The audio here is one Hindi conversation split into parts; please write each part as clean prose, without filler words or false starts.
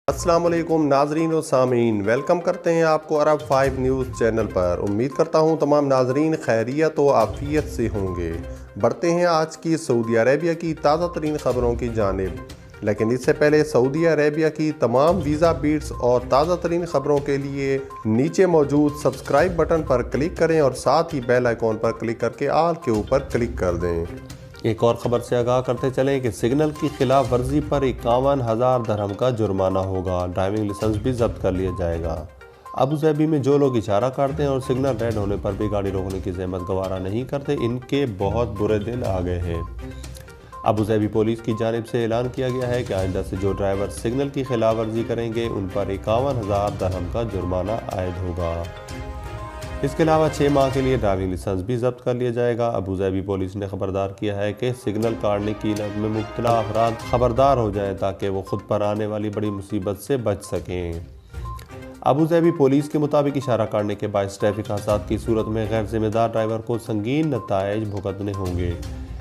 अस्सलाम वालेकुम नाजरीन और सामीन, वेलकम करते हैं आपको अरब 5 न्यूज़ चैनल पर। उम्मीद करता हूं तमाम नाजरीन खैरियत व आफियत से होंगे। बढ़ते हैं आज की सऊदी अरेबिया की ताज़ा तरीन ख़बरों की जानिब, लेकिन इससे पहले सऊदी अरेबिया की तमाम वीज़ा बीट्स और ताज़ा तरीन ख़बरों के लिए नीचे मौजूद सब्सक्राइब बटन पर क्लिक करें और साथ ही बेल आइकॉन पर क्लिक करके आल के ऊपर क्लिक कर दें। एक और ख़बर से आगाह करते चलें कि सिग्नल की खिलाफ वर्जी पर 51,000 दरहम का जुर्माना होगा। ड्राइविंग लाइसेंस भी जब्त कर लिया जाएगा। अबू धाबी में जो लोग इशारा करते हैं और सिग्नल रेड होने पर भी गाड़ी रोकने की जहमत गवारा नहीं करते, इनके बहुत बुरे दिन आ गए हैं। अबू धाबी पुलिस की जानिब से ऐलान किया गया है कि आइंदा से जो ड्राइवर सिग्नल की खिलाफ वर्जी करेंगे उन पर 51,000 दरहम का जुर्माना आयद होगा। इसके अलावा 6 माह के लिए ड्राइविंग लाइसेंस भी जब्त कर लिया जाएगा। अबू धाबी पुलिस ने खबरदार किया है कि सिग्नल काटने की लत में मुब्तला अफराद खबरदार हो जाएं ताकि वो खुद पर आने वाली बड़ी मुसीबत से बच सकें। अबू धाबी पुलिस के मुताबिक इशारा काटने के बायस ट्रैफिक हादसात की सूरत में गैर जिम्मेदार ड्राइवर को संगीन नताइज भुगतने होंगे।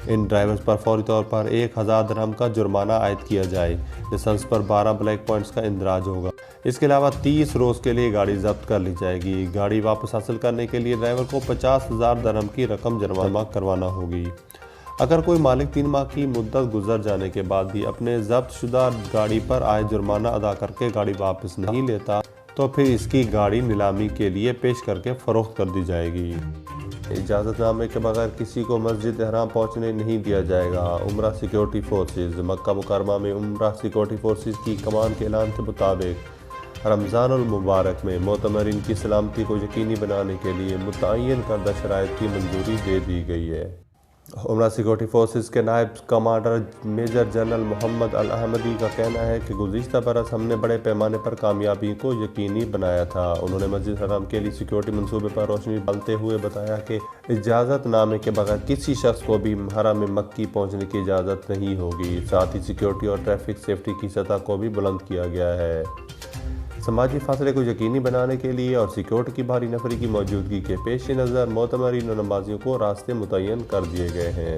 इन ड्राइवर्स पर फौरी तौर पर 1,000 दरहम का जुर्माना आयद किया जाए। लाइसेंस पर 12 ब्लैक पॉइंट्स का इंदराज होगा। इसके अलावा 30 रोज़ के लिए गाड़ी जब्त कर ली जाएगी। गाड़ी वापस हासिल करने के लिए ड्राइवर को 50,000 दरहम की रकम जमा करवाना होगी। अगर कोई मालिक 3 माह की मुद्दत गुजर जाने के बाद भी अपने जब्त शुदा गाड़ी पर आए जुर्माना अदा करके गाड़ी वापस नहीं लेता तो फिर इसकी गाड़ी नीलामी के लिए पेश करके फ़रोख्त कर दी जाएगी। इजाज़तनामे के बगैर किसी को मस्जिद हराम पहुंचने नहीं दिया जाएगा। उम्रा सिक्योरिटी फोर्सेज मक्का मुकरमा में उम्रा सिक्योरिटी फोर्सेज की कमान के ऐलान के मुताबिक रमज़ानुल मुबारक में मोतमरीन की सलामती को यकीनी बनाने के लिए मुतय्यन करदा शराइत की मंजूरी दे दी गई है। उम्रा सिक्योरिटी फोर्सेज के नायब कमांडर मेजर जनरल मोहम्मद अल अहमदी का कहना है कि गुज़िश्ता बरस हमने बड़े पैमाने पर कामयाबी को यकीनी बनाया था। उन्होंने मस्जिद हराम के लिए सिक्योरिटी मंसूबे पर रोशनी डालते हुए बताया कि इजाज़तनामे के बगैर किसी शख्स को भी हरम मक्की पहुँचने की इजाज़त नहीं होगी। साथ ही सिक्योरिटी और ट्रैफिक सेफ्टी की सतह को भी बुलंद किया गया है। समाजी फासले को यकीनी बनाने के लिए और सिक्योरिटी की भारी नफरी की मौजूदगी के पेश नज़र मोतमरीन और नमाजियों को रास्ते मुतय्यन कर दिए गए हैं।